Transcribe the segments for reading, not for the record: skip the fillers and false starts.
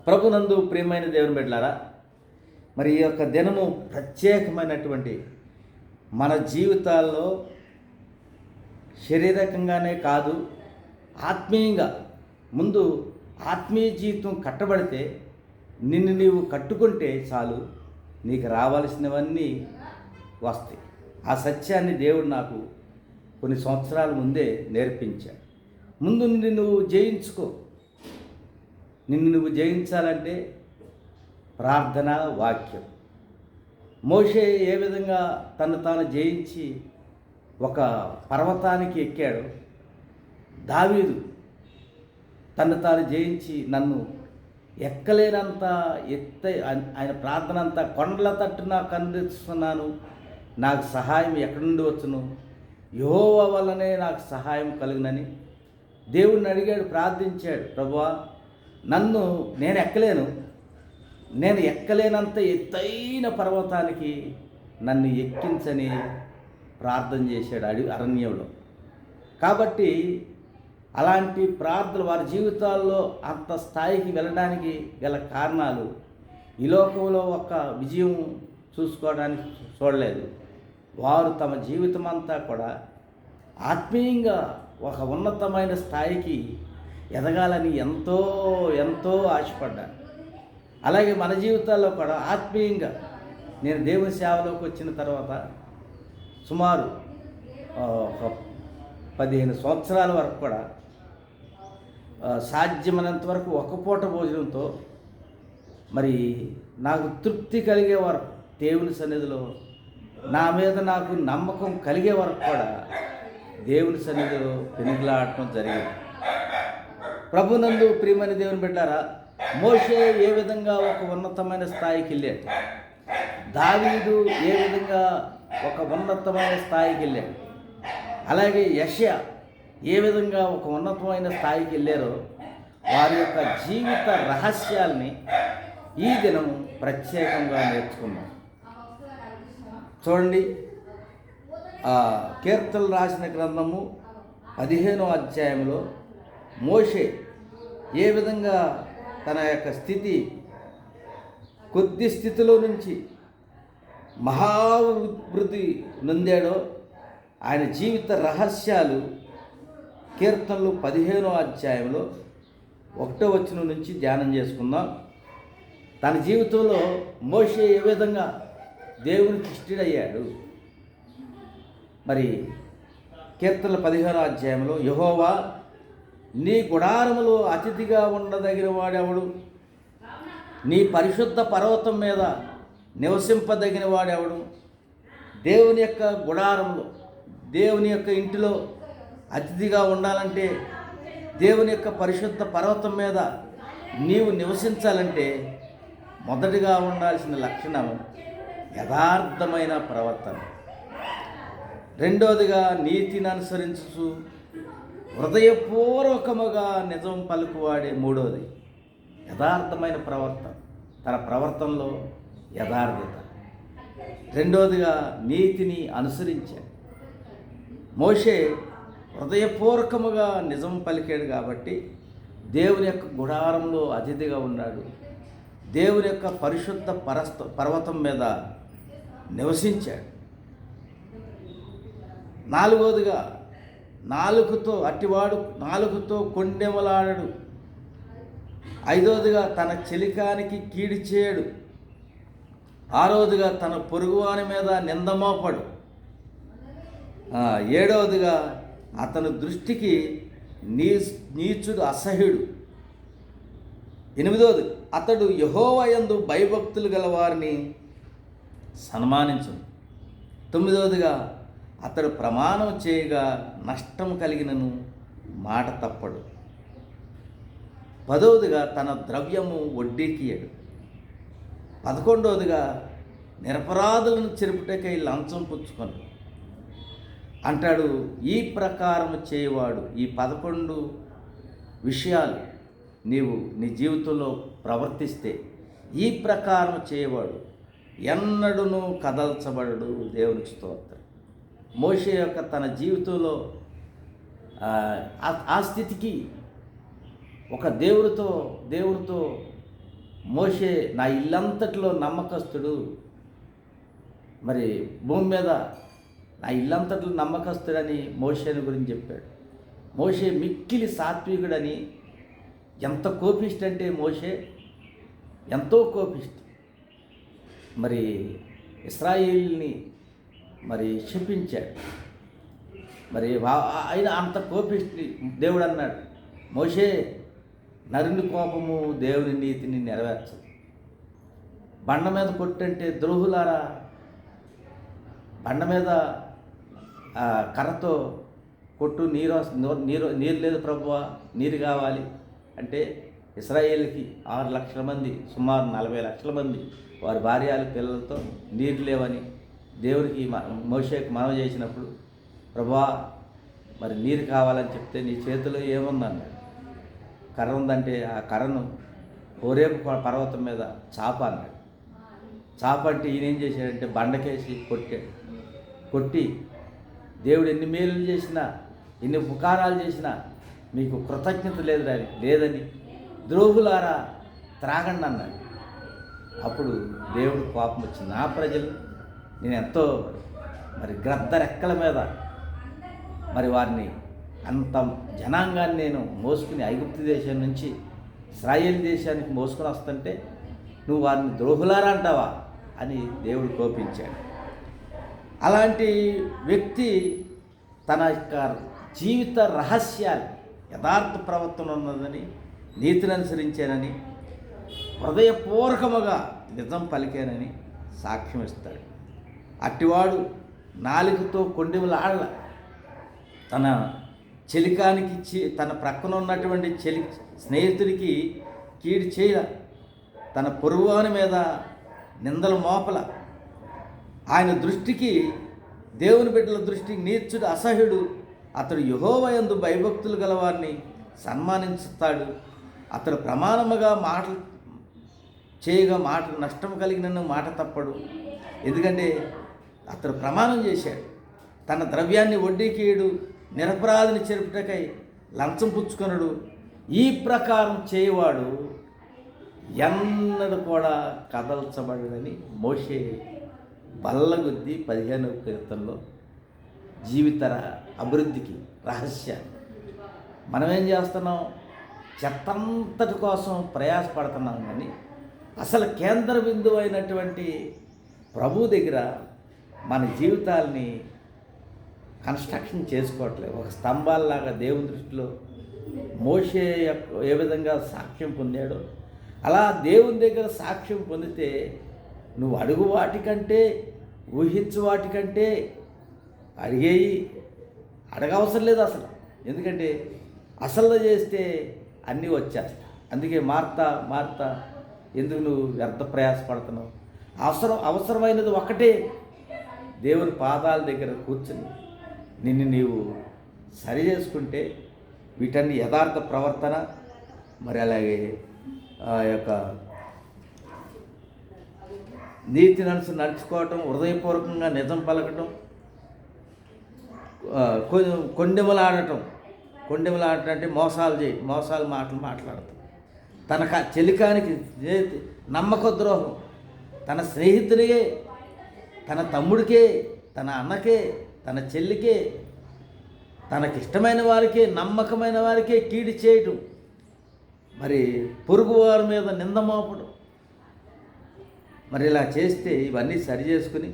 ప్రభునందు ప్రియమైన దేవుని బిడ్డలారా, మరి ఈ యొక్క దినము ప్రత్యేకమైనటువంటి మన జీవితాల్లో శారీరకంగానే కాదు, ఆత్మీయంగా ముందు ఆత్మీయ జీవితం కట్టబడితే నిన్ను నీవు కట్టుకుంటే చాలు, నీకు రావాల్సినవన్నీ వస్తాయి. ఆ సత్యాన్ని దేవుడు నాకు కొన్ని సంవత్సరాల ముందే నేర్పించాడు. ముందు నిన్ను నువ్వు జయించుకో. నిన్ను నువ్వు జయించాలంటే ప్రార్థన, వాక్యం. మోషే ఏ విధంగా తను తాను జయించి ఒక పర్వతానికి ఎక్కాడు, దావీదు తను తాను జయించి నన్ను ఎక్కలేనంత ఆయన ప్రార్థన అంతా కొండల తట్టున కనిపిస్తున్నాను, నాకు సహాయం ఎక్కడి నుండి వచ్చును, యెహోవా వల్లనే నాకు సహాయం కలుగునని దేవుడిని అడిగాడు, ప్రార్థించాడు. ప్రభువా, నేను ఎక్కలేనంత ఎత్తైన పర్వతానికి నన్ను ఎక్కించని ప్రార్థన చేశాడు అరణ్యంలో. కాబట్టి అలాంటి ప్రార్థనలు వారి జీవితాల్లో అంత స్థాయికి వెళ్ళడానికి గల కారణాలు ఈ లోకంలో ఒక విజయం చూసుకోవడానికి చూడలేదు. వారు తమ జీవితం అంతా కూడా ఆత్మీయంగా ఒక ఉన్నతమైన స్థాయికి ఎదగాలని ఎంతో ఎంతో ఆశపడ్డాను. అలాగే మన జీవితాల్లో కూడా ఆత్మీయంగా నేను దేవుని సేవలోకి వచ్చిన తర్వాత సుమారు 15 సంవత్సరాల వరకు కూడా సాధ్యమైనంత వరకు ఒక పూట భోజనంతో మరి నాకు తృప్తి కలిగే వరకు దేవుని సన్నిధిలో నా మీద నాకు నమ్మకం కలిగే వరకు కూడా దేవుని సన్నిధిలో పెనుగులాడటం జరిగింది. ప్రభునందు ప్రియమైన దేవుని బిడ్డారా, మోషే ఏ విధంగా ఒక ఉన్నతమైన స్థాయికి వెళ్ళాడు, దావీదు ఏ విధంగా ఒక ఉన్నతమైన స్థాయికి వెళ్ళాడు, అలాగే యెషయా ఏ విధంగా ఒక ఉన్నతమైన స్థాయికి వెళ్ళారో వారి యొక్క జీవిత రహస్యాల్ని ఈ దినం ప్రత్యేకంగా నేర్చుకున్నాం. చూడండి, కీర్తనలు రాసిన గ్రంథము 15వ అధ్యాయంలో మోషే ఏ విధంగా తన యొక్క స్థితి కొద్ది స్థితిలో నుంచి మహావృద్ధి నొందాడో ఆయన జీవిత రహస్యాలు కీర్తనలు 15వ అధ్యాయంలో 1వ వచనం నుంచి ధ్యానం చేసుకుందాం. తన జీవితంలో మోషే ఏ విధంగా దేవునికి ఇష్టడయ్యాడు. మరి కీర్తనల 15వ అధ్యాయంలో, యెహోవా, నీ గుడారములో అతిథిగా ఉండదగిన వాడెవడు, నీ పరిశుద్ధ పర్వతం మీద నివసింపదగిన వాడెవడు. దేవుని యొక్క గుడారంలో, దేవుని యొక్క ఇంటిలో అతిథిగా ఉండాలంటే, దేవుని యొక్క పరిశుద్ధ పర్వతం మీద నీవు నివసించాలంటే మొదటిగా ఉండాల్సిన లక్షణం యథార్థమైన ప్రవర్తన. రెండవదిగా నీతిని అనుసరించు హృదయపూర్వకముగా నిజం పలుకువాడే. మూడవది యథార్థమైన ప్రవర్తన, తన ప్రవర్తనలో యథార్థత. రెండవదిగా నీతిని అనుసరించాడు. మోషే హృదయపూర్వకముగా నిజం పలికాడు కాబట్టి దేవుని యొక్క గుడారంలో అతిథిగా ఉన్నాడు, దేవుని యొక్క పరిశుద్ధ పర్వతం మీద నివసించాడు. నాలుగవదిగా నాలుగుతో కొండెమలాడడు. ఐదవదిగా తన చెలికానికి కీడు చేయడు. ఆరవదిగా తన పొరుగువాని మీద నిందమోపడు. ఏడవదిగా అతని దృష్టికి నీచుడు, అసహ్యుడు. ఎనిమిదవది, అతడు యెహోవా యందు భయభక్తులు గల వారిని సన్మానించును. తొమ్మిదవదిగా అతడు ప్రమాణం చేయగా నష్టం కలిగినను మాట తప్పడు. పదవదిగా తన ద్రవ్యము వడ్డీకియడు. 11వదిగా నిరపరాధులను చెరుపుటకై లంచం పుచ్చుకొను అంటాడు. ఈ ప్రకారం చేయవాడు, ఈ 11 విషయాలు నీవు నీ జీవితంలో ప్రవర్తిస్తే ఈ ప్రకారం చేయవాడు ఎన్నడూనూ కదల్చబడడు. దేవునికి స్తోత్రం. మోషే యొక్క తన జీవితంలో ఆ స్థితికి ఒక దేవుడితో మోషే నా ఇల్లంతటిలో నమ్మకస్తుడు, మరి భూమి మీద నా ఇల్లంతటిలో నమ్మకస్తుడని మోషేని గురించి చెప్పాడు. మోషే మిక్కిలి సాత్వికుడని. ఎంత కోపిష్టి అంటే మోషే ఎంతో కోపిష్టి. మరి ఇశ్రాయేలుని మరి శపించాడు. మరి ఆయన అంత కోపిష్టి. దేవుడు అన్నాడు, మోషే నరుని కోపము దేవుని నీతిని నెరవేర్చదు. బండ మీద కొట్టంటే ద్రోహులారా, బండ మీద కర్రతో కొట్టు, నీరు లేదు ప్రభువా, నీరు కావాలి అంటే ఇశ్రాయేలుకి 6 లక్షల మంది, సుమారు 40 లక్షల మంది వారి భార్యలు పిల్లలతో నీరు లేవని దేవుడికి మోషేకి మనవి చేసినప్పుడు, ప్రభువా మరి నీరు కావాలని చెప్తే నీ చేతిలో ఏముందన్నాడు. కర్ర ఉందంటే ఆ కర్రను హోరేబు పర్వతం మీద చాప అన్నాడు. చాప అంటే ఈయన ఏం చేశాడంటే బండకేసి కొట్టాడు. కొట్టి దేవుడు ఎన్ని మేలులు చేసినా, ఎన్ని ఉపకారాలు చేసినా మీకు కృతజ్ఞత లేదని ద్రోహులారా త్రాగండి అన్నాడు. అప్పుడు దేవుడు కోపం వచ్చింది. నా ప్రజలు నేను ఎంతో మరి గ్రద్ద రెక్కల మీద మరి వారిని అంత జనాంగాన్ని నేను మోసుకుని ఐగుప్తు దేశం నుంచి ఇశ్రాయేలు దేశానికి మోసుకొని వస్తుంటే నువ్వు వారిని ద్రోహులారా అంటావా అని దేవుడు కోపించాడు. అలాంటి వ్యక్తి తన యొక్క జీవిత రహస్యాలు యథార్థ ప్రవర్తన ఉన్నదని, నీతిని అనుసరించానని, హృదయపూర్వకముగా నిజం పలికానని సాక్ష్యం ఇస్తాడు. అట్టివాడు నాలుగుతో కొండెములాడల, తన చెలికానికి తన ప్రక్కన ఉన్నటువంటి స్నేహితుడికి కీడు చేయ, తన పొరుగువాని మీద నిందల మోపల. ఆయన దృష్టికి, దేవుని బిడ్డల దృష్టికి నీచుడు, అసహ్యుడు. అతడు యెహోవా యందు భయభక్తులు గలవారిని సన్మానిస్తాడు. అతడు ప్రమాణముగా మాటలు చేయగా నష్టం కలిగిన మాట తప్పడు. ఎందుకంటే అతడు ప్రమాణం చేశాడు, తన ద్రవ్యాన్ని వడ్డీకీయుడు, నిరపరాధిని చెరుపుటకై లంచం పుచ్చుకొనుడు. ఈ ప్రకారం చేయవాడు ఎన్నడూ కూడా కదల్చబడని మోషే బల్లగుద్ది 15వ కీర్తనలో జీవిత అభివృద్ధికి రహస్యాన్ని. మనం ఏం చేస్తున్నాం? చెత్తంతటి కోసం ప్రయాసపడుతున్నాం, కానీ అసలు కేంద్ర బిందువు అయినటువంటి ప్రభు దగ్గర మన జీవితాల్ని కన్స్ట్రక్షన్ చేసుకోవట్లేదు. ఒక స్తంభాల్లాగా దేవుని దృష్టిలో మోషే ఏ విధంగా సాక్ష్యం పొందాడో అలా దేవుని దగ్గర సాక్ష్యం పొందితే నువ్వు అడుగు వాటికంటే, ఊహించు వాటికంటే అడగవసరం లేదు అసలు. ఎందుకంటే అసలు చేస్తే అన్నీ వచ్చేస్తాయి. అందుకే మార్తా ఎందుకు నువ్వు వ్యర్థ ప్రయాసపడుతున్నావు? అవసరమైనది ఒకటే, దేవుని పాదాల దగ్గర కూర్చుని నిన్ను నీవు సరి చేసుకుంటే వీటన్ని యథార్థ ప్రవర్తన, మరి అలాగే ఆ యొక్క నీతి నడుచుకోవటం, హృదయపూర్వకంగా నిజం పలకటం, కొండెములాడటం అంటే మోసాలు మాట్లాడటం, తన చెలికానికి నమ్మక ద్రోహం, తన స్నేహితునికే, తన తమ్ముడికే, తన అన్నకే, తన చెల్లికే, తనకిష్టమైన వారికే, నమ్మకమైన వారికే కీడు చేయటం, మరి పొరుగు వారి మీద నింద మోపడం. మరి ఇలా చేస్తే ఇవన్నీ సరి చేసుకుని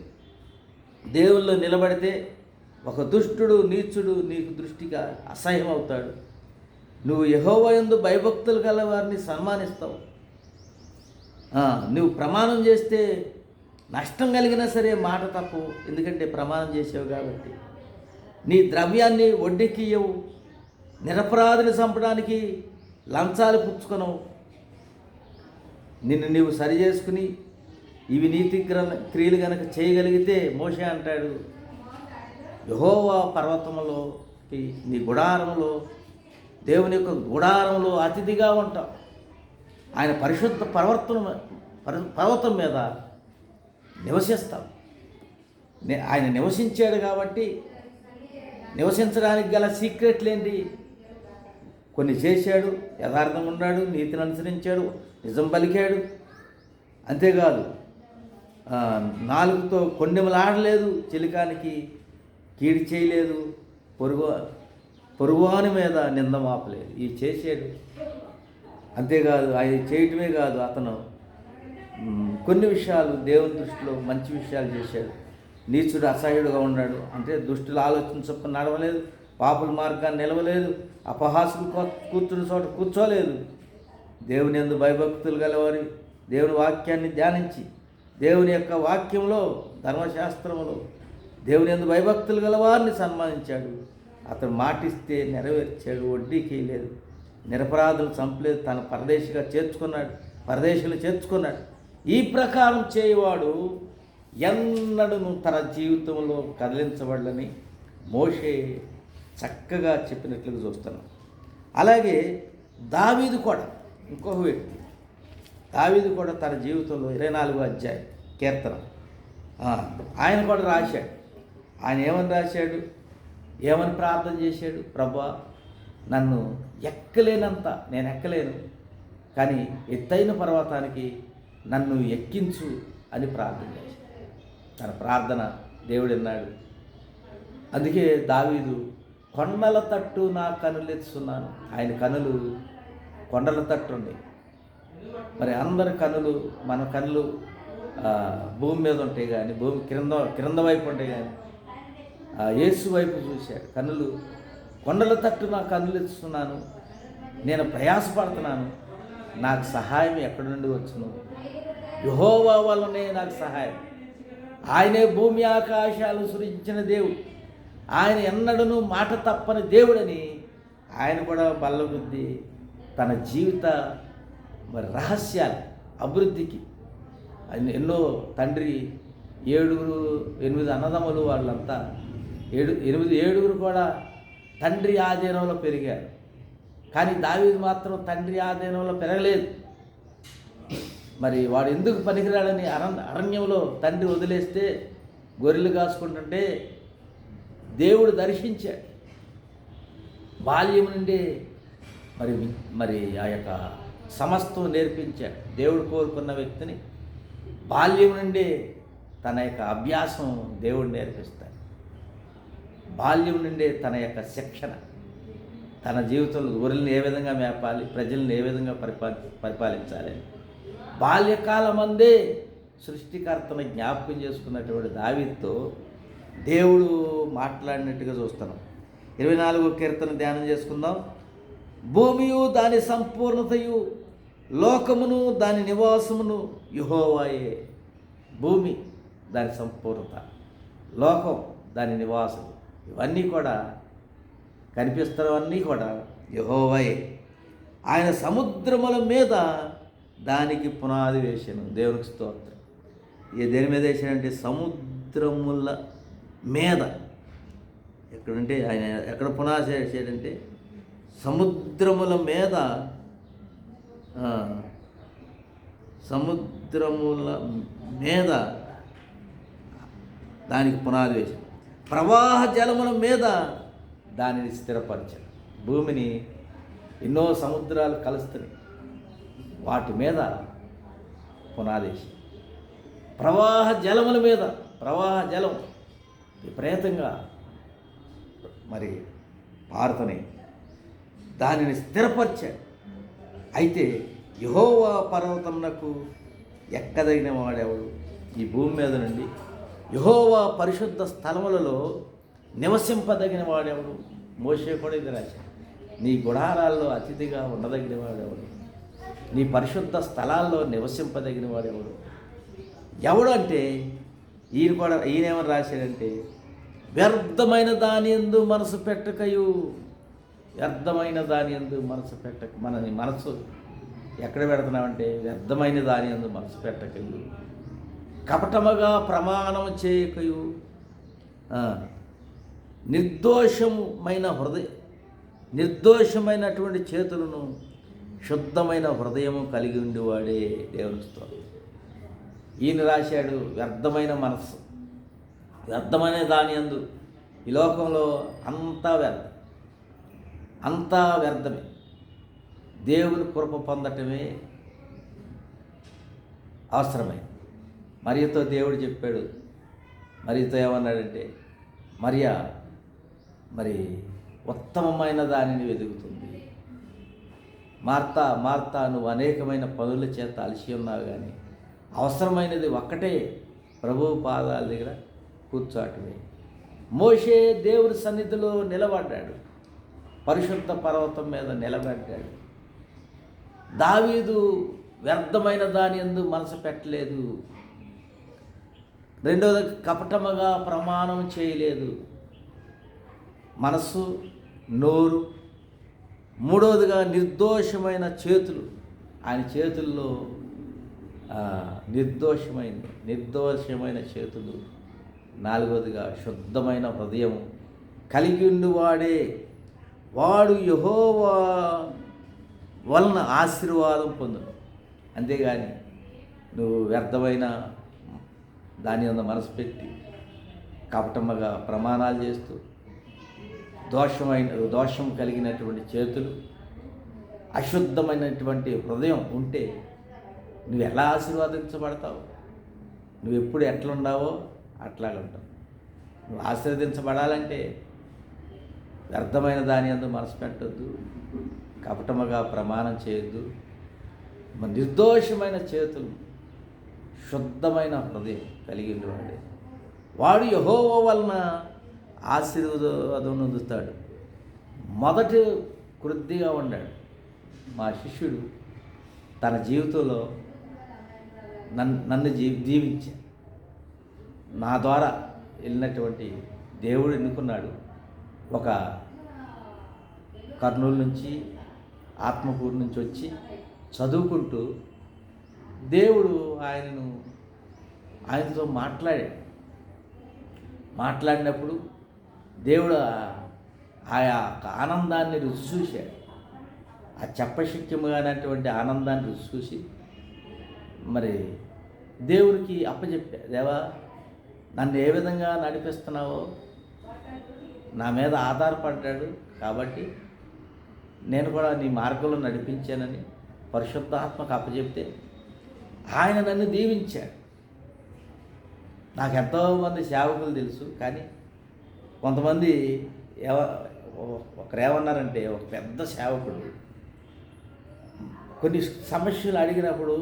దేవుల్లో నిలబడితే ఒక దుష్టుడు, నీచుడు నీకు దృష్టిగా అసహ్యం అవుతాడు. నువ్వు యెహోవా యందు భయభక్తులు గల వారిని సన్మానిస్తావు. నువ్వు ప్రమాణం చేస్తే నష్టం కలిగినా సరే మాట తప్పు, ఎందుకంటే ప్రమాణం చేసావు కాబట్టి. నీ ద్రవ్యాన్ని వడ్డీకి ఇవ్వవు, నిరపరాధిని చంపడానికి లంచాలు పుచ్చుకొనవు. నిన్ను నీవు సరి చేసుకుని ఇవి నీతి క్రియలు కనుక చేయగలిగితే మోషే అంటాడు, యెహోవా పర్వతములోకి, నీ గుడారంలో, దేవుని యొక్క గుడారంలో అతిథిగా ఉంటావు. ఆయన పరిశుద్ధ పర్వతం మీద నివసిస్తాం. ఆయన నివసించాడు కాబట్టి నివసించడానికి గల సీక్రెట్లు ఏంటి? కొన్ని చేశాడు, యథార్థంగా ఉన్నాడు, నీతిని అనుసరించాడు, నిజం పలికాడు. అంతేకాదు నాలుగుతో కొండెములాడలేదు, చిలికానికి కీడి చేయలేదు, పొరుగువాని మీద నింద మాపలేదు. ఇవి చేశాడు. అంతేకాదు ఆయన చేయటమే కాదు, అతను కొన్ని విషయాలు దేవుని దృష్టిలో మంచి విషయాలు చేశాడు. నీచుడు అసహ్యుడుగా ఉన్నాడు, అంటే దుష్టులు ఆలోచన చొప్పున నడవలేదు, పాపుల మార్గాన్ని నిలవలేదు, అపహాసులు కూర్చుని చోట కూర్చోలేదు. దేవుని యందు భయభక్తులు గలవారి దేవుని వాక్యాన్ని ధ్యానించి, దేవుని యొక్క వాక్యంలో ధర్మశాస్త్రములో దేవుని యందు భయభక్తులు గలవారిని సన్మానించాడు. అతను మాటిస్తే నెరవేర్చాడు, వడ్డీకి లేదు, నిరపరాధులు చంపలేదు, తన పరదేశులు చేర్చుకున్నాడు. ఈ ప్రకారం చేయవాడు ఎన్నడూ తన జీవితంలో కదిలించబడని మోషే చక్కగా చెప్పినట్లుగా చూస్తున్నాం. అలాగే దావీదు కూడా ఇంకొక వ్యక్తి. దావీదు కూడా తన జీవితంలో 24వ అధ్యాయం కీర్తన ఆయన కూడా రాశాడు. ఆయన ఏమని రాశాడు, ఏమని ప్రార్థన చేశాడు? ప్రభువా, నన్ను ఎక్కలేనంత నేను ఎక్కలేను, కానీ ఎత్తైన పర్వతానికి నన్ను ఎక్కించు అని ప్రార్థన చేశాడు. తన ప్రార్థన దేవుడు విన్నాడు. అందుకే దావీదు కొండల తట్టు నా కనులెత్తుతున్నాను. ఆయన కనులు కొండల తట్టు ఉన్నాయి. మరి అందరి కనులు, మన కనులు భూమి మీద ఉంటాయి, కానీ భూమి క్రింద వైపు ఉంటాయి, కానీ యేసు వైపు చూశాడు. కనులు కొండల తట్టు నా కనులెత్తుతున్నాను, నేను ప్రయాసపడుతున్నాను, నాకు సహాయం ఎక్కడి నుండి వచ్చును? యెహోవా వల్లనే నాకు సహాయం. ఆయనే భూమి ఆకాశాలు సృజించిన దేవుడు, ఆయన ఎన్నడూ మాట తప్పని దేవుడని ఆయన కూడా బల్లగుద్ది తన జీవిత రహస్యాలు అభివృద్ధికి ఎన్నో తండ్రి 7-8 అన్నదమ్ములు, వాళ్ళంతా 7 కూడా తండ్రి ఆధీనంలో పెరిగారు. కానీ దావీదు మాత్రం తండ్రి ఆధీనంలో పెరగలేదు. మరి వాడు ఎందుకు పనికిరాడని అరణ్యంలో తండ్రి వదిలేస్తే గొర్రెలు కాసుకుంటుంటే దేవుడు దర్శించాడు. బాల్యం నుండి మరి ఆ యొక్క సమస్తం నేర్పించాడు. దేవుడు కోరుకున్న వ్యక్తిని బాల్యం నుండి తన యొక్క అభ్యాసం దేవుడు నేర్పిస్తాడు. బాల్యం నుండి తన యొక్క శిక్షణ, తన జీవితంలో గొర్రెలను ఏ విధంగా మేపాలి, ప్రజలను ఏ విధంగా పరిపాలించాలి, బాల్యకాలమందే సృష్టికర్తను జ్ఞాపకం చేసుకున్నటువంటి దావీదుతో దేవుడు మాట్లాడినట్టుగా చూస్తున్నాం. 24వ కీర్తన ధ్యానం చేసుకుందాం. భూమియు దాని సంపూర్ణతయు, లోకమును దాని నివాసమును యెహోవాయే. భూమి దాని సంపూర్ణత, లోకం దాని నివాసం, ఇవన్నీ కూడా కనిపిస్తున్నవన్నీ కూడా యెహోవాయే. ఆయన సముద్రముల మీద దానికి పునాది వేసాను. దేవునికి స్తోత్రం. దేని మీద వేసాడంటే సముద్రముల మీద. ఎక్కడంటే ఆయన ఎక్కడ పునాది వేసాడంటే సముద్రముల మీద, సముద్రముల మీద దానికి పునాది వేశాడు. ప్రవాహ జలముల మీద దానిని స్థిరపరిచాడు. భూమిని ఎన్నో సముద్రాలు కలుస్తున్నాయి, వాటి మీద పునాదేశం. ప్రవాహ జలముల మీద, ప్రవాహ జలం విపరీతంగా మరి పారుతున్నాయి, దానిని స్థిరపరిచాడు. అయితే యెహోవా పర్వతమునకు ఎక్కదగిన వాడెవడు? ఈ భూమి మీద నుండి యెహోవా పరిశుద్ధ స్థలములలో నివసింపదగిన వాడెవడు? మోషే కూడా ఇది రాశాడు. నీ గుడారాల్లో అతిథిగా ఉండదగిన వాడెవడు? నీ పరిశుద్ధ స్థలాల్లో నివసింపదగిన వాడెవడు? ఎవడు అంటే ఈయనేమని రాశాడంటే, వ్యర్థమైన దాని యందు మనసు పెట్టకయు. వ్యర్థమైన దాని యందు మనసు పెట్టక. మనని మనసు ఎక్కడ పెడుతున్నామంటే వ్యర్థమైన దాని యందు మనసు పెట్టకయు, కపటముగా ప్రమాణం చేయకయు, నిర్దోషమైనటువంటి చేతులను, శుద్ధమైన హృదయము కలిగి ఉండేవాడే దేవుని స్తోత్రం. ఈయన రాశాడు వ్యర్థమైన మనస్సు, వ్యర్థమైన దాని యందు. ఈ లోకంలో అంతా వ్యర్థమే. దేవుని కృప పొందటమే అవసరమైంది. మరియతో దేవుడు చెప్పాడు, మరియతో ఏమన్నాడంటే, మరియా మరి ఉత్తమమైన దానిని వెతుకుతుంది. మార్తా మార్తా, నువ్వు అనేకమైన పనుల చేత అలసి ఉన్నావు, కానీ అవసరమైనది ఒక్కటే, ప్రభువు పాదాల దగ్గర కూర్చోటమే. మోషే దేవుని సన్నిధిలో నిలబడ్డాడు, పరిశుద్ధ పర్వతం మీద నిలబడ్డాడు. దావీదు వ్యర్థమైన దాని యందు మనసు పెట్టలేదు. రెండవది, కపటముగా ప్రమాణం చేయలేదు, మనసు, నోరు. మూడవదిగా, నిర్దోషమైన చేతులు, ఆయన చేతుల్లో నిర్దోషమైన చేతులు. నాలుగవదిగా, శుద్ధమైన హృదయం కలిగి ఉండివాడే వాడు యెహోవా వలన ఆశీర్వాదం పొందును. అంతేగాని నువ్వు వ్యర్థమైన దాని అందు మనసు పెట్టి కపటముగా ప్రమాణాలు చేస్తూ దోషం కలిగినటువంటి చేతులు, అశుద్ధమైనటువంటి హృదయం ఉంటే నువ్వు ఎలా ఆశీర్వదించబడతావు? నువ్వు ఎప్పుడు ఎట్లున్నావో అట్లాగే ఉంటావు. నువ్వు ఆశీర్వదించబడాలంటే వ్యర్థమైన దాని అందు మనసు పెట్టద్దు, కపటముగా ప్రమాణం చేయొద్దు, నిర్దోషమైన చేతులు, శుద్ధమైన హృదయం కలిగి ఉండేవాడే వాడు యెహోవా వలన ఆశీర్వాదం పొందుతాడు. మొదటి కొద్దిగా ఉన్నాడు మా శిష్యుడు, తన జీవితంలో నన్ను జీవించాడు. నా ద్వారా వెళ్ళినటువంటి దేవుడు ఎన్నుకున్నాడు. ఒక కర్నూలు నుంచి, ఆత్మకూరు నుంచి వచ్చి చదువుకుంటూ దేవుడు ఆయనతో మాట్లాడినప్పుడు దేవుడు ఆ ఆనందాన్ని రుచి చూశాడు. ఆ చెప్పశక్యముగానటువంటి ఆనందాన్ని రుచి చూసి మరి దేవుడికి అప్పచెప్పా, దేవా నన్ను ఏ విధంగా నడిపిస్తున్నావో నా మీద ఆధారపడ్డాడు కాబట్టి నేను కూడా నీ మార్గంలో నడిపించానని పరిశుద్ధాత్మకు అప్పచెప్తే ఆయన నన్ను దీవించాడు. నాకు ఎంతోమంది సేవకులు తెలుసు, కానీ కొంతమంది ఒకరేమన్నారంటే, ఒక పెద్ద సేవకుడు కొన్ని సమస్యలు అడిగినప్పుడు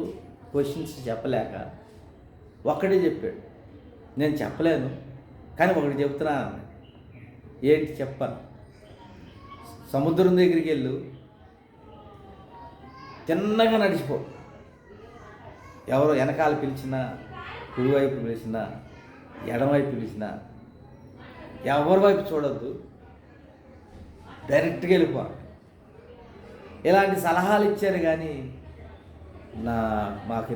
క్వశ్చన్స్ చెప్పలేక ఒక్కడే చెప్పాడు, నేను చెప్పలేను కానీ ఒకటి చెప్తున్నాను. ఏంటి చెప్పాను? సముద్రం దగ్గరికి వెళ్ళు, తిన్నగా నడిచిపో, ఎవరు వెనకాల పిలిచినా, కుడివైపు పిలిచినా, ఎడమవైపు పిలిచినా ఎవరి వైపు చూడొద్దు, డైరెక్ట్గా వెళ్ళిపో. ఇలాంటి సలహాలు ఇచ్చారు, కానీ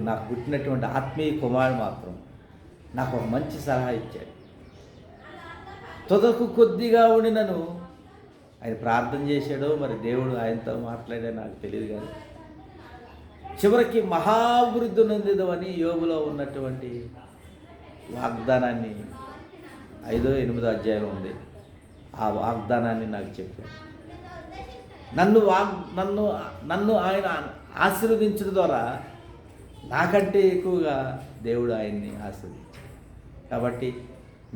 నాకు పుట్టినటువంటి ఆత్మీయ కుమారుడు మాత్రం నాకు ఒక మంచి సలహా ఇచ్చాడు. తుదకు కొద్దిగా ఉండినను ఆయన ప్రార్థన చేశాడో మరి దేవుడు ఆయనతో మాట్లాడాడో నాకు తెలియదు, కానీ చివరికి మహాభివృద్ధి నొందిదమని యోబులో ఉన్నటువంటి వాగ్దానాన్ని 5-8 అధ్యాయం ఉంది. ఆ వాగ్దానాన్ని నాకు చెప్పాడు. నన్ను ఆయన ఆశీర్వదించడం ద్వారా నాకంటే ఎక్కువగా దేవుడు ఆయన్ని ఆశీర్వదించాడు. కాబట్టి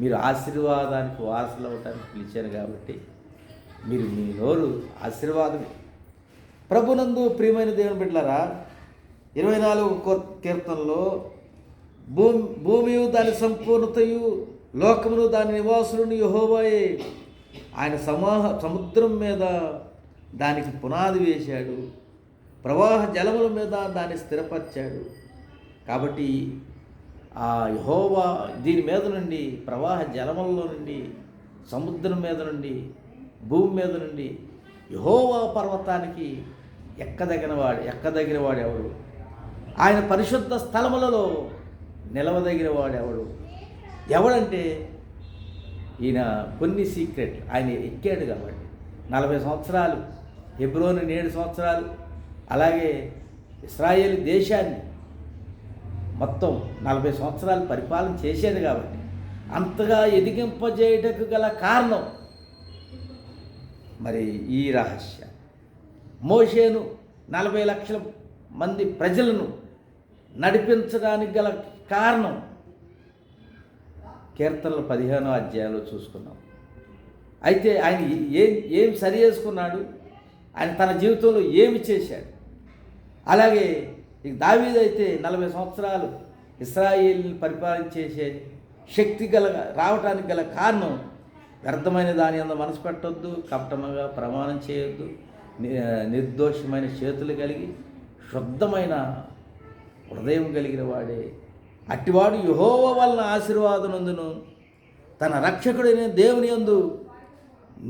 మీరు ఆశీర్వాదానికి వారసులు అవ్వటానికి పిలిచారు, కాబట్టి మీరు మీ నోరు ఆశీర్వాదమే. ప్రభునందు ప్రియమైన దేవుని బిడ్డలారా, 24వ కీర్తనలో భూమియు దాని సంపూర్ణతయు, లోకమును దాని నివాసులను యెహోవాయే. ఆయన సముద్రం మీద దానికి పునాది వేశాడు, ప్రవాహ జలముల మీద దాన్ని స్థిరపరిచాడు. కాబట్టి ఆ యెహోవా దీని మీద నుండి, ప్రవాహ జలములలో నుండి, సముద్రం మీద నుండి, భూమి మీద నుండి యెహోవా పర్వతానికి ఎక్కదగిన వాడు ఎవడు? ఆయన పరిశుద్ధ స్థలములలో నిలవదగిన వాడు ఎవడంటే ఈయన కొన్ని సీక్రెట్ ఆయన ఎక్కాడు కాబట్టి 40 సంవత్సరాలు, హెబ్రోను 7 సంవత్సరాలు, అలాగే ఇశ్రాయేలు దేశాన్ని మొత్తం 40 సంవత్సరాలు పరిపాలన చేశాడు. కాబట్టి అంతగా ఎదిగింపజేయటకు గల కారణం మరి ఈ రహస్యం. మోషేను 40 లక్షల మంది ప్రజలను నడిపించడానికి గల కారణం కీర్తనలు 15వ అధ్యాయంలో చూసుకున్నాం. అయితే ఆయన ఏం సరి చేసుకున్నాడు, ఆయన తన జీవితంలో ఏమి చేశాడు. అలాగే దావీదు అయితే 40 సంవత్సరాలు ఇశ్రాయేలుని పరిపాలించేసే శక్తి రావటానికి గల కారణం వ్యర్థమైన దాని అందు మనసు పెట్టొద్దు, కపటముగా ప్రమాణం చేయొద్దు, నిర్దోషమైన చేతులు కలిగి శుద్ధమైన హృదయం కలిగిన వాడే. అట్టివాడు యెహోవా వలన ఆశీర్వాదనందును తన రక్షకుడైన దేవుని యందు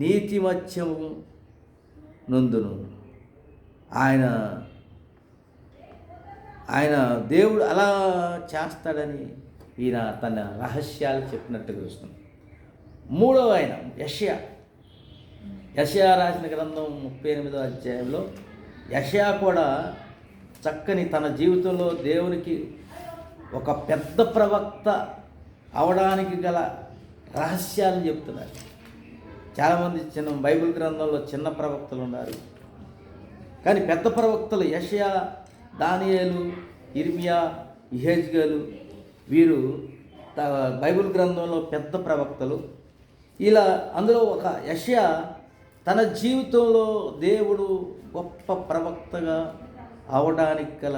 నీతిమత్యము నందును. ఆయన దేవుడు అలా చేస్తాడని ఈయన తన రహస్యాలు చెప్పినట్టుగా వస్తుంది. మూడవ ఆయన యెషయా రాసిన గ్రంథం 38వ అధ్యాయంలో యెషయా కూడా చక్కని తన జీవితంలో దేవునికి ఒక పెద్ద ప్రవక్త అవడానికి గల రహస్యాలను చెప్తున్నారు. చాలామంది బైబిల్ గ్రంథంలో చిన్న ప్రవక్తలు ఉన్నారు, కానీ పెద్ద ప్రవక్తలు యెషయా, దానియేలు, ఇర్మియా, యెహెజ్కేలు వీరు బైబిల్ గ్రంథంలో పెద్ద ప్రవక్తలు. ఇలా అందులో ఒక యెషయా తన జీవితంలో దేవుడు గొప్ప ప్రవక్తగా అవడానికి గల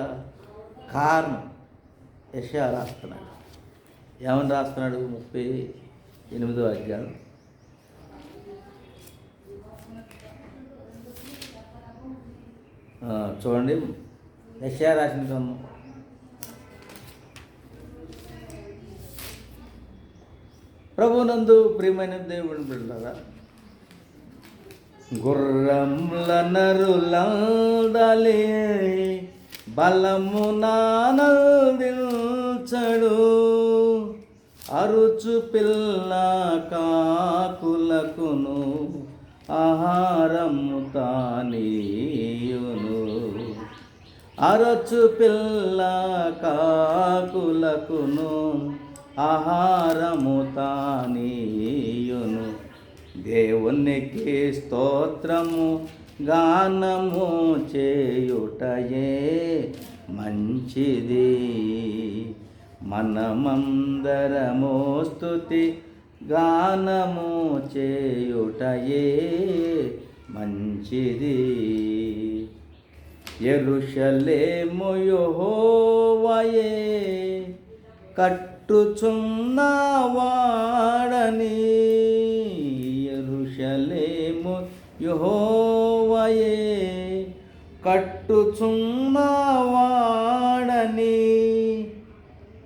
కారణం యెషయా రాస్తున్నాడు. ఏమని రాస్తున్నాడు? 38వ అధ్యాయం చూడండి. యెషయా రాసిన గ్రంథం ప్రభునందు ప్రియమైన దేవుని బిడ్డలారా, గుర్రముల నరులందలే బలము నానందించడు, అరుచు పిల్ల కాకులకును ఆహారము తానీయును, అరచు పిల్ల కాకులకును ఆహారము తానీయును. దేవునికి స్తోత్రము గానము చేయుటయే మంచిది, మనమందరము స్తుతి గానము చేయుటయే మంచిది. యెరూషలేము యెహోవాయే కట్టుచున్నవాడని, యెరూషలేము యెహోవాయే కట్టుచున్నవాడని.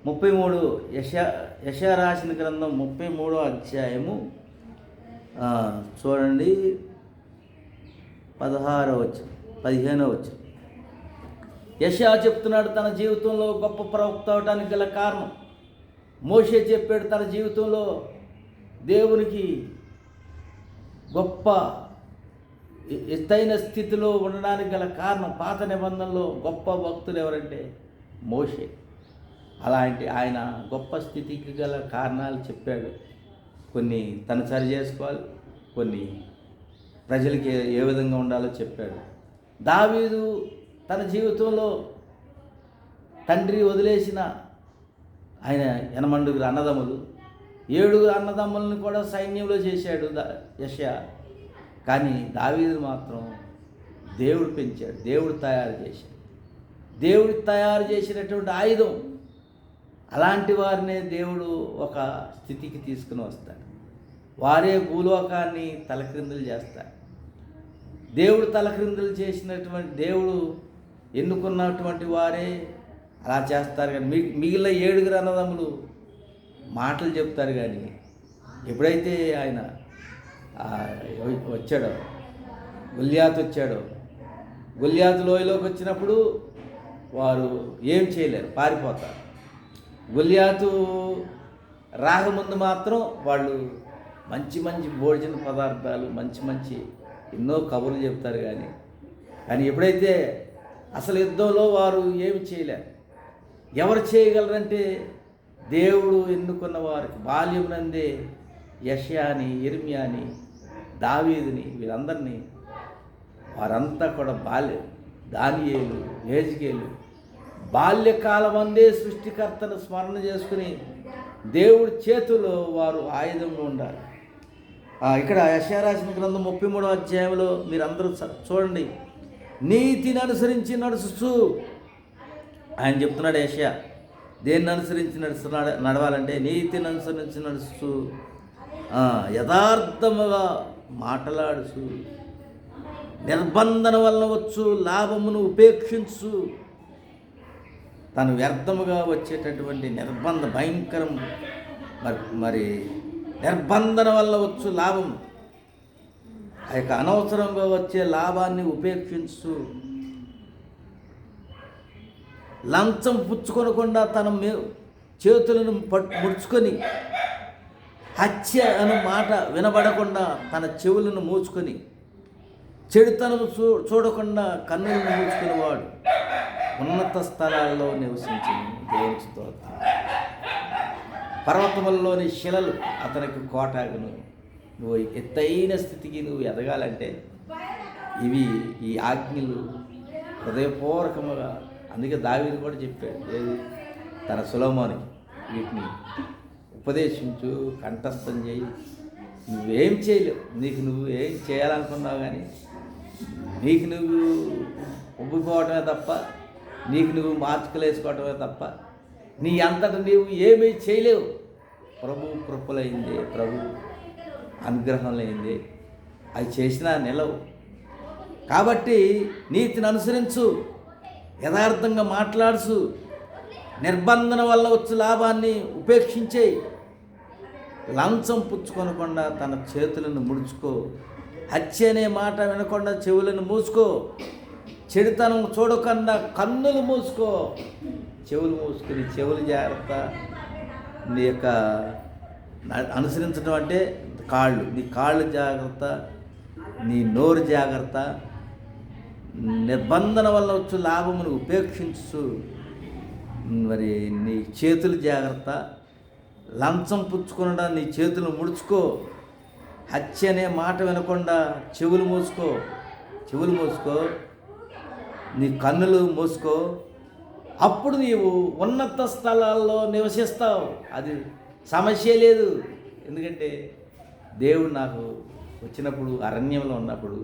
33 యెషయా రాసిన గ్రంథం 33వ అధ్యాయము చూడండి, 16వ వచనం 15వ వచనం. యెషయా చెప్తున్నాడు తన జీవితంలో గొప్ప ప్రవక్త అవడానికి గల కారణం. మోషే చెప్పాడు తన జీవితంలో దేవునికి గొప్ప ఎత్తైన స్థితిలో ఉండడానికి గల కారణం. పాత నిబంధనలో గొప్ప భక్తులు ఎవరంటే మోషే. అలాంటి ఆయన గొప్ప స్థితికి గల కారణాలు చెప్పాడు. కొన్ని తను సరి చేసుకోవాలి, కొన్ని ప్రజలకి ఏ విధంగా ఉండాలో చెప్పాడు. దావీదు తన జీవితంలో తండ్రి వదిలేసిన ఆయన 8 అన్నదమ్ములు, 7 అన్నదమ్ములను కూడా సైన్యంలో చేశాడు యెషయా. కానీ దావీదు మాత్రం దేవుడు పెంచాడు, దేవుడు తయారు చేశాడు. దేవుడు తయారు చేసినటువంటి ఆయుధం. అలాంటి వారినే దేవుడు ఒక స్థితికి తీసుకుని వస్తాడు. వారే భూలోకాన్ని తలక్రిందులు చేస్తారు. దేవుడు తలక్రిందులు చేసినటువంటి దేవుడు ఎన్నుకున్నటువంటి వారే అలా చేస్తారు. కానీ మిగిలిన 7 అన్నదమ్ములు మాటలు చెప్తారు. కానీ ఎప్పుడైతే ఆయన వచ్చాడో, గొల్యాతు వచ్చాడో, గొల్యాతు లోయలోకి వచ్చినప్పుడు వారు ఏం చేయలేరు, పారిపోతారు. గొల్యాతు రాకముందు మాత్రం వాళ్ళు మంచి మంచి భోజన పదార్థాలు, మంచి ఎన్నో కబుర్లు చెప్తారు. కానీ ఎప్పుడైతే అసలు యుద్ధంలో వారు ఏమి చేయలేరు. ఎవరు చేయగలరంటే దేవుడు ఎన్నుకున్న వారికి బాల్యం నందే యెషయాని, ఇర్మియాని, దావీదుని, వీరందరినీ వారంతా కూడా దానియేలు, యెహెజ్కేలు బాల్యకాలమందే సృష్టికర్తను స్మరణ చేసుకుని దేవుడి చేతిలో వారు ఆయుధంగా ఉండాలి. ఇక్కడ యెషయా రాసిన గ్రంథం 33వ అధ్యాయంలో మీరందరూ చూడండి. నీతిని అనుసరించి నడుస్తూ ఆయన చెప్తున్నాడు. యెషయా దేన్ని అనుసరించి నడవాలంటే నీతిని అనుసరించి నడుస్తూ యథార్థముగా మాట్లాడుచు నిర్బంధన వలన వచ్చు లాభమును ఉపేక్షించు. తను వ్యర్థముగా వచ్చేటటువంటి భయంకరం మరి నిర్బంధన వల్ల వచ్చు లాభం, ఆ యొక్క అనవసరంగా వచ్చే లాభాన్ని ఉపేక్షించు. లంచం పుచ్చుకొనకుండా తన చేతులను ముడుచుకొని హత్య అను మాట వినబడకుండా తన చెవులను మూసుకొని చెడుతనము చూడకుండా కన్నులను మూసుకునేవాడు ఉన్నత స్థలాల్లో నివసించింది. దేవుని స్తోత్రం. పర్వతములలోని శిలలు అతనికి కోటాగును. నువ్వు ఎత్తైన స్థితికి నువ్వు ఎదగాలంటే ఇవి ఈ ఆజ్ఞలు హృదయపూర్వకముగా, అందుకే దావీదు కూడా చెప్పాడు ఏది తన సొలొమోనుకి, వీటిని ఉపదేశించు, కంఠస్థం చేయి. నువ్వేం చేయలేవు, నీకు నువ్వు ఏం చేయాలనుకున్నావు కానీ నీకు నువ్వు ఉబ్బిపోవటమే తప్ప, నీకు నువ్వు మార్చుకలేసుకోవటమే తప్ప నీ అంతటా నీవు ఏమీ చేయలేవు. ప్రభు కృపలైంది, ప్రభు అనుగ్రహంలైంది, అది చేసినా నిలవు. కాబట్టి నీతిని అనుసరించు, యథార్థంగా మాట్లాడుచు, నిర్బంధన వల్ల వచ్చు లాభాన్ని ఉపేక్షించే, లంచం పుచ్చుకొనకుండా తన చేతులను ముడుచుకో, హత్య అనే మాట వినకుండా చెవులను మూసుకో, చెడుతనం చూడకుండా కన్నులు మూసుకో. చెవులు మూసుకుని చెవులు జాగ్రత్త. నీ యొక్క అనుసరించడం అంటే కాళ్ళు, నీ కాళ్ళు జాగ్రత్త, నీ నోరు జాగ్రత్త. నిర్బంధన వల్ల వచ్చు లాభమును ఉపేక్షించు. మరి నీ చేతులు జాగ్రత్త. లంచం పుచ్చుకొనడా నీ చేతులు ముడుచుకో. హత్య అనే మాట వినకుండా చెవులు మూసుకో. నీ కన్నులు మూసుకో. అప్పుడు నీవు ఉన్నత స్థలాల్లో నివసిస్తావు. అది సమస్య లేదు. ఎందుకంటే దేవుడు నాకు వచ్చినప్పుడు అరణ్యంలో ఉన్నప్పుడు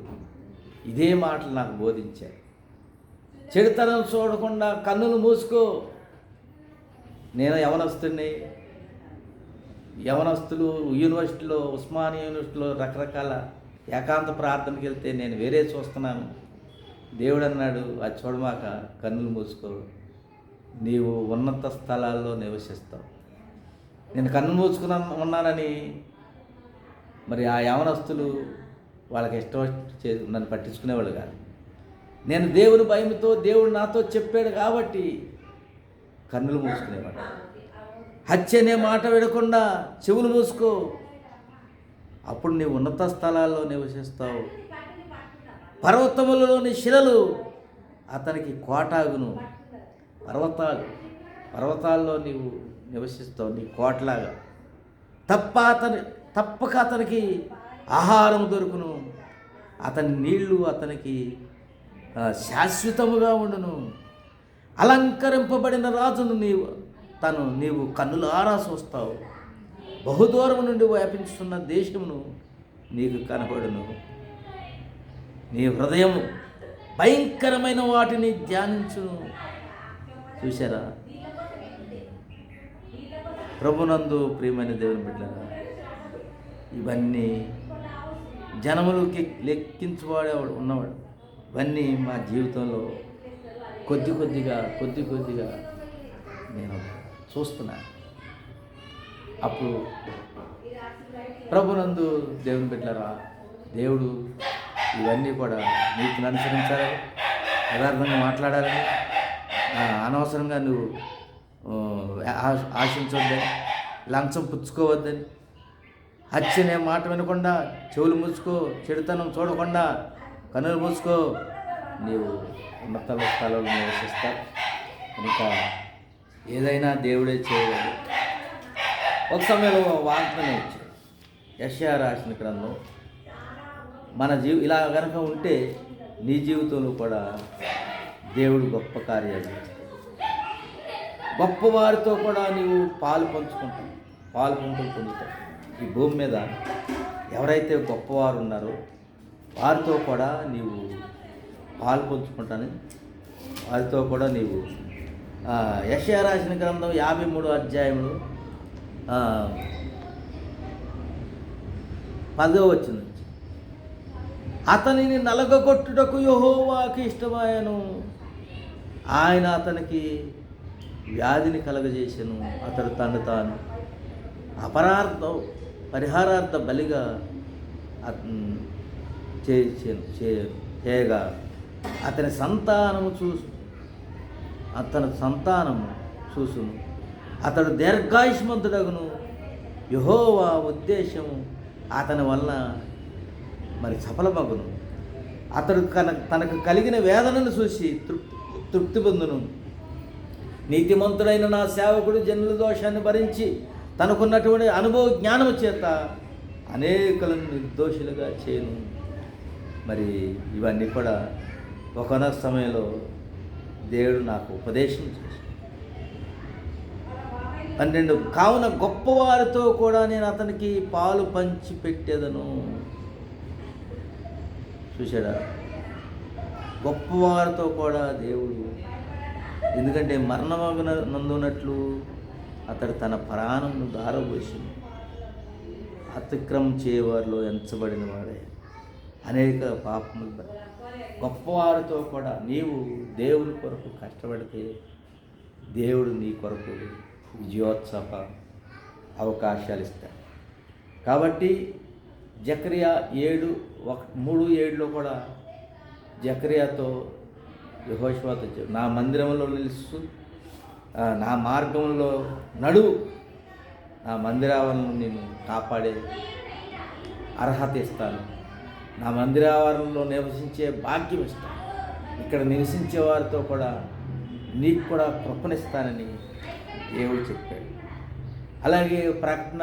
ఇదే మాటలు నాకు బోధించారు. చెడుతనం చూడకుండా కన్నులు మూసుకో. నేను యవనస్తులు యూనివర్సిటీలో, ఉస్మానియా యూనివర్సిటీలో రకరకాల ఏకాంత ప్రార్థనకి వెళ్తే నేను వేరే చూస్తున్నాను. దేవుడు అన్నాడు, అది చూడమాక, కన్నులు మూసుకో, నీవు ఉన్నత స్థలాల్లో నివసిస్తావు. నేను కన్ను ఉన్నానని మరి ఆ యవనస్తులు వాళ్ళకి ఇష్టం నన్ను పట్టించుకునేవాళ్ళు కాదు. నేను దేవుని భయంతో, దేవుడు నాతో చెప్పాడు కాబట్టి కన్నులు మూసుకునేవాడు. హత్య అనే మాట వినకుండా చెవులు మూసుకో. అప్పుడు నీవు ఉన్నత స్థలాల్లో నివసిస్తావు. పర్వతములలోని శిలలు అతనికి కోటాగును. పర్వతాల్లో నీవు నివసిస్తావు, నీ కోటలాగా. తప్పక అతనికి ఆహారం దొరుకును. అతని నీళ్లు అతనికి శాశ్వతముగా ఉండును. అలంకరింపబడిన రాజును నీవు కన్నులారా చూస్తావు. బహుదూరం నుండి వ్యాపించుతున్న దేశమును నీకు కనబడును. నీ హృదయం భయంకరమైన వాటిని ధ్యానించును. చూశారా? ప్రభునందు ప్రియమైన దేవుని బిడ్డలారా, ఇవన్నీ జనములకి లెక్కించువాడేవాడు ఉన్నవాడు. ఇవన్నీ మా జీవితంలో కొద్ది కొద్దిగా నేను చూస్తున్నాను. అప్పుడు ప్రభునందు దేవుని బిడ్డలారా, దేవుడు ఇవన్నీ కూడా నీతిని అనుసరించాలి, యథార్థంగా మాట్లాడాలని, అనవసరంగా నువ్వు ఆశించొద్దని, లంచం పుచ్చుకోవద్దని, హత్య అనే మాట వినకుండా చెవులు మూసుకో, చెడుతనం చూడకుండా కన్నులు మూసుకో. నీవు ఉన్నత స్థలంలో నివసిస్తావు. ఇంకా ఏదైనా దేవుడే చేయగలడు. ఒక సమయంలో వాగ్దానం ఇచ్చాడు. యెషయా రాసిన గ్రంథం, మన ఇలా కనుక ఉంటే నీ జీవితంలో కూడా దేవుడు గొప్ప కార్యాలు చేస్తాడు. గొప్పవారితో కూడా నీవు పాలు పంచుకుంటావు, పాలు పంపులు పొందుతావు. ఈ భూమి మీద ఎవరైతే గొప్పవారు ఉన్నారో వారితో కూడా నీవు పాలు పంచుకుంటాను. వారితో కూడా నీవు యెషయా రాసిన గ్రంథం 53 అధ్యాయములు 10వ వచనం నుంచి, అతనిని నలగగొట్టుటకు యెహోవాకి ఇష్టమాయను, ఆయన అతనికి వ్యాధిని కలగజేసెను, అతడు తను తాను పరిహారార్థ బలిగా చేయగా అతని సంతానము చూసును, అతడు దీర్ఘాయుష్మంతుడగును, యెహోవా ఉద్దేశము అతని వలన మరి సఫలమగును, అతడు తనకు కలిగిన వేదనను చూసి తృప్తి పొందును. నీతిమంతుడైన నా సేవకుడు జనుల దోషాన్ని భరించి తనకున్నటువంటి అనుభవ జ్ఞానము చేత అనేకులను నిర్దోషులుగా చేయను. మరి ఇవన్నీ కూడా ఒకనొక సమయంలో దేవుడు నాకు ఉపదేశం చేశాడు. 12 కావున గొప్పవారితో కూడా నేను అతనికి పాలు పంచి పెట్టేదను. చూశాడా? గొప్పవారితో కూడా దేవుడు, ఎందుకంటే మరణమగునందునట్లు అతడు తన ప్రాణమును దారబోసి అతిక్రమం చేయవారిలో ఎంచబడిన వాడే అనేక పాపములు. గొప్పవారితో కూడా నీవు దేవుని కొరకు కష్టపడితే దేవుడు నీ కొరకు విజయోత్సవ అవకాశాలు ఇస్తాడు. కాబట్టి జకర్యా 3:7లో కూడా జకర్యాతో యెహోషువతో చెప్పాడు, నా మందిరంలో నిలుస్తూ నా మార్గంలో నడువు, నా మందిరావరణను నేను కాపాడే అర్హత ఇస్తాను, నా మందిరావరణలో నివసించే భాగ్యం ఇస్తాను, ఇక్కడ నివసించే వారితో కూడా నీకు కూడా కృపణిస్తానని దేవుడు చెప్పాడు. అలాగే ప్రకటన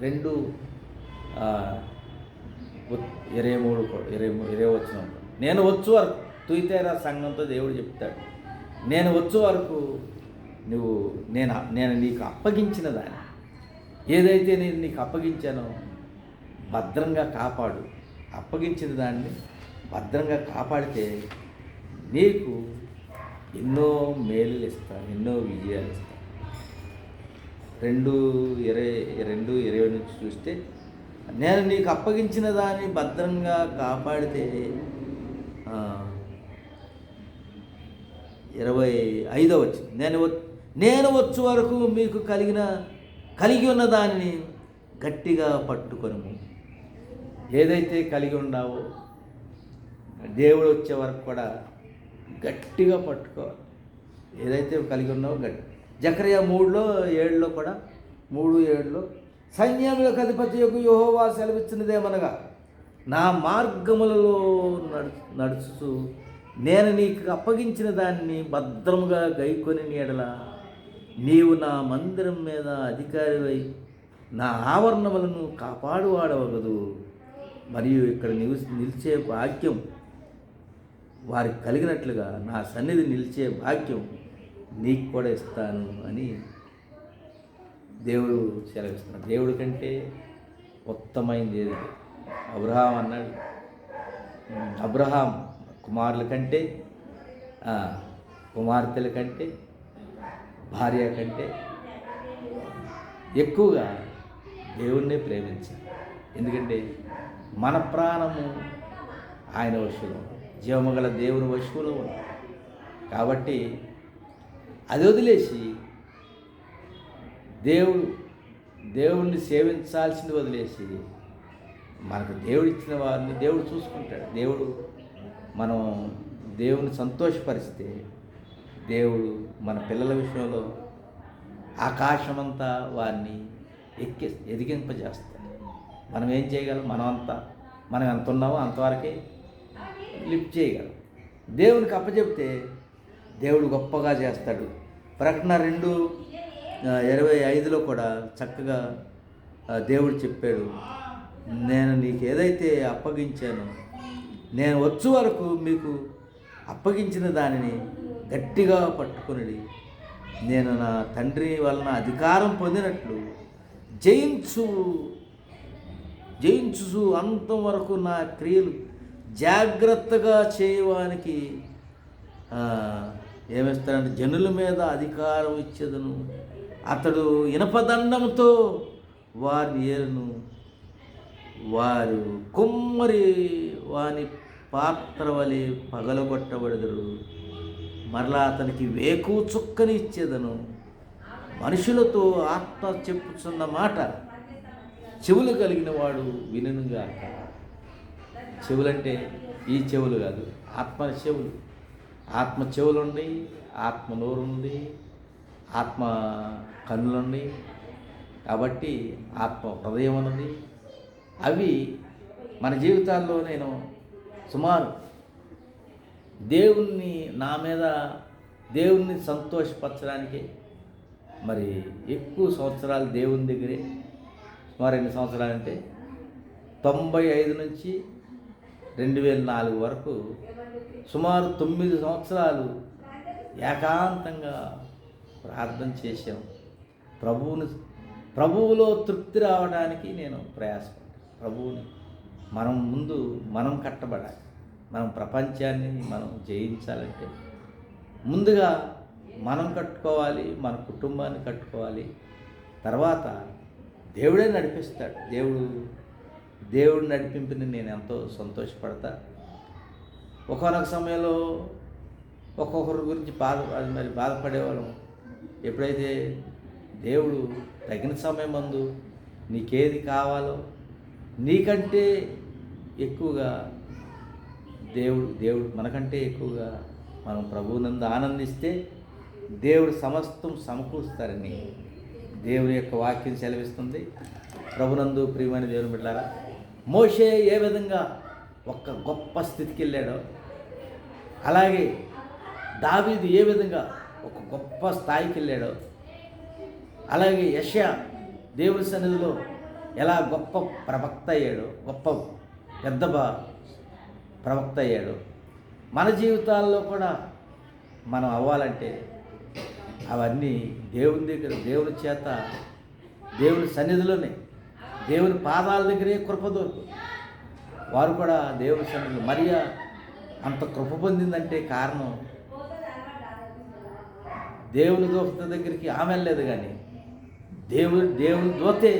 2:23 వచనం, నేను వచ్చు వరకు తుయితేరా సంఘంతో దేవుడు చెప్తాడు, నేను వచ్చు వరకు నేను నీకు అప్పగించిన దాన్ని, ఏదైతే నేను నీకు అప్పగించానో భద్రంగా కాపాడు. అప్పగించిన దాన్ని భద్రంగా కాపాడితే నీకు ఎన్నో మేలులు ఇస్తాను, ఎన్నో విజయాలు ఇస్తాను. 2:20 నుంచి చూస్తే, నేను నీకు అప్పగించిన దాన్ని భద్రంగా కాపాడితే 25వ వచనం, నేను వచ్చు వరకు మీకు కలిగి ఉన్న దానిని గట్టిగా పట్టుకొను. ఏదైతే కలిగి ఉన్నావో దేవుడు వచ్చే వరకు కూడా గట్టిగా పట్టుకోవాలి. ఏదైతే కలిగి ఉన్నావో జకర్యా 3:7లో కూడా 3:7లో, సైన్యములకు అధిపతి యెహోవా సెలవిచ్చినదేమనగా, నా మార్గములలో నడుచుతూ నేను నీకు అప్పగించిన దాన్ని భద్రముగా గైకొని ఎడల నీవు నా మందిరం మీద అధికారివై నా ఆవరణములను కాపాడువాడవగదు, మరియు ఇక్కడ నిలిచే భాగ్యం వారికి కలిగినట్లుగా నా సన్నిధి నిలిచే భాగ్యం నీకు కూడా ఇస్తాను అని దేవుడు సెలవిస్తున్నాడు. దేవుడి కంటే ఉత్తమైంది ఏది? అబ్రహాం అన్నాడు, అబ్రహాం కుమారుల కంటే, కుమార్తెల కంటే, భార్య కంటే ఎక్కువగా దేవుణ్ణే ప్రేమించాలి. ఎందుకంటే మన ప్రాణము ఆయన వశువులో, జీవము గల దేవుని వశువులో ఉంది. కాబట్టి అది వదిలేసి దేవుణ్ణి సేవించాల్సింది వదిలేసి మనకు దేవుడు ఇచ్చిన వారిని దేవుడు చూసుకుంటాడు. మనం దేవుని సంతోషపరిస్తే దేవుడు మన పిల్లల విషయంలో ఆకాశమంతా వారిని ఎదిగింపజేస్తాడు. మనం ఏం చేయగలం? మనం ఎంత ఉన్నామో అంతవరకే లిఫ్ట్ చేయగలం. దేవునికి అప్పచెప్తే దేవుడు గొప్పగా చేస్తాడు. ప్రకటన 2:25లో కూడా చక్కగా దేవుడు చెప్పాడు, నేను నీకు ఏదైతే అప్పగించానో, నేను వచ్చు వరకు మీకు అప్పగించిన దానిని గట్టిగా పట్టుకొనిడి నేను నా తండ్రి వలన అధికారం పొందినట్లు జయించు అంతవరకు నా క్రియలు జాగ్రత్తగా చేయడానికి ఏమిస్తాడంటే జనుల మీద అధికారం ఇచ్చేదను. అతడు ఇనపదండంతో వారిని ఏలును. వారు కుమ్మరి వాని పాత్ర వలె పగలగొట్టబడదురు. మరలా అతనికి వేకు చుక్కని ఇచ్చేదను. మనుషులతో ఆత్మ చెప్పుచున్న మాట చెవులు కలిగిన వాడు వినుగాక. చెవులంటే ఈ చెవులు కాదు, ఆత్మ చెవులు. ఆత్మ చెవులుండి, ఆత్మ నోరుంది, ఆత్మ కన్నులుండి, కాబట్టి ఆత్మ హృదయం ఉన్నది. అవి మన జీవితాల్లో నేను సుమారు దేవుణ్ణి సంతోషపరచడానికి మరి ఎక్కువ సంవత్సరాలు దేవుని దగ్గరే. సుమారు ఎన్ని సంవత్సరాలంటే 95 నుంచి 2004 వరకు సుమారు 9 సంవత్సరాలు ఏకాంతంగా ప్రార్థన చేశాం. ప్రభువులో తృప్తి రావడానికి నేను ప్రయాసపడ్డాను. ప్రభువుని మనం కట్టబడాలి. మనం ప్రపంచాన్ని మనం జయించాలంటే ముందుగా మనం కట్టుకోవాలి, మన కుటుంబాన్ని కట్టుకోవాలి. తర్వాత దేవుడే నడిపిస్తాడు. దేవుడు నడిపింపుని నేను ఎంతో సంతోషపడతా. ఒక్కొక్క సమయంలో ఒక్కొక్కరి గురించి బాధపడేవాళ్ళం. ఎప్పుడైతే దేవుడు తగిన సమయం ముందు నీకేది కావాలో నీకంటే ఎక్కువగా దేవుడు మనకంటే ఎక్కువగా మనం ప్రభువునందు ఆనందిస్తే దేవుడు సమస్తం సమకూరుస్తారని దేవుని యొక్క వాక్యం సెలవిస్తుంది. ప్రభునందు ప్రియమైన దేవుని బిడ్డలారా, మోషే ఏ విధంగా ఒక గొప్ప స్థితికి వెళ్ళాడో, అలాగే దావీదు ఏ విధంగా ఒక గొప్ప స్థాయికి వెళ్ళాడో, అలాగే యెషయా దేవుని సన్నిధిలో ఎలా గొప్ప ప్రవక్త అయ్యాడో, గొప్ప పెద్ద ప్రవక్త అయ్యాడో, మన జీవితాల్లో కూడా మనం అవ్వాలంటే అవన్నీ దేవుని దగ్గర, దేవుని చేత, దేవుని సన్నిధిలోనే, దేవుని పాదాల దగ్గరే కృప దొరుకు. వారు కూడా దేవుని సన్నిధిలో మరియా అంత కృప పొందిందంటే కారణం దేవుని దూత దగ్గరికి ఆమె వెళ్ళలేదు, కానీ దేవుని దూతే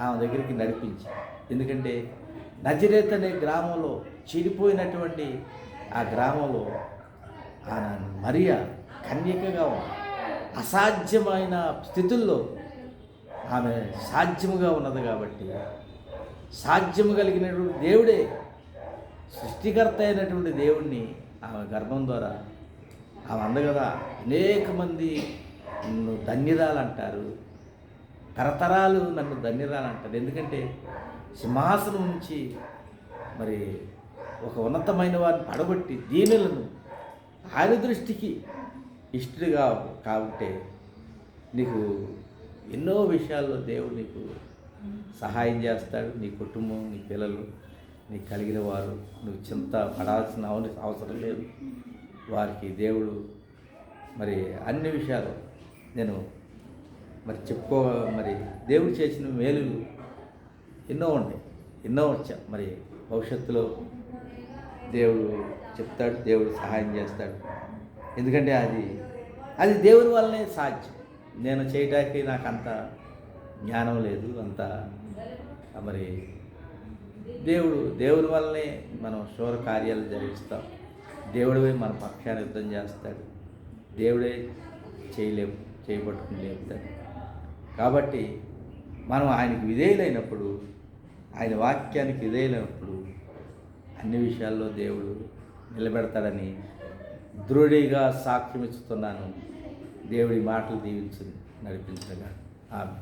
ఆమె దగ్గరికి నడిపించి. ఎందుకంటే నజరేత్ అనే గ్రామంలో చెడిపోయినటువంటి ఆ గ్రామంలో మరియా కన్యకగా ఉంది. అసాధ్యమైన స్థితుల్లో ఆమె సాధ్యముగా ఉన్నది. కాబట్టి సాధ్యము కలిగినటువంటి దేవుడే, సృష్టికర్త అయినటువంటి దేవుణ్ణి ఆమె గర్భం ద్వారా ఆమె అందగదా అనేక మంది నన్ను ధన్యురాలు అంటారు, తరతరాలు నన్ను ధన్యురాలు అంటారు. ఎందుకంటే సింహాసనం నుంచి మరి ఒక ఉన్నతమైన వారిని పడగొట్టి దీనులను ఆయన దృష్టికి ఇష్టడుగా కాబట్టి నీకు ఎన్నో విషయాల్లో దేవుడు నీకు సహాయం చేస్తాడు. నీ కుటుంబం, నీ పిల్లలు, నీకు కలిగిన వారు, నువ్వు చింత పడాల్సిన అవసరం లేదు. వారికి దేవుడు మరి అన్ని విషయాలు నేను మరి దేవుడు చేసిన మేలులు ఎన్నో ఉన్నాయి, ఎన్నో వచ్చా. మరి భవిష్యత్తులో దేవుడు చెప్తాడు, దేవుడు సహాయం చేస్తాడు. ఎందుకంటే అది దేవుని వల్లనే సాధ్యం. నేను చేయడానికి నాకు అంత జ్ఞానం లేదు, అంత మరి దేవుని వల్లనే మనం శూర కార్యాలు జరిగిస్తాం. దేవుడే మన పక్షాన్ని యుద్ధం చేస్తాడు. దేవుడే చేయబట్టుకుని లేపుతాడు. కాబట్టి మనం ఆయనకి విధేయులైనప్పుడు, ఆయన వాక్యానికి విధేయులైనప్పుడు అన్ని విషయాల్లో దేవుడు నిలబెడతాడని దృఢిగా సాక్ష్యం ఇస్తున్నాను. దేవుడి మాటలు దీవించి నడిపించగా ఆమె.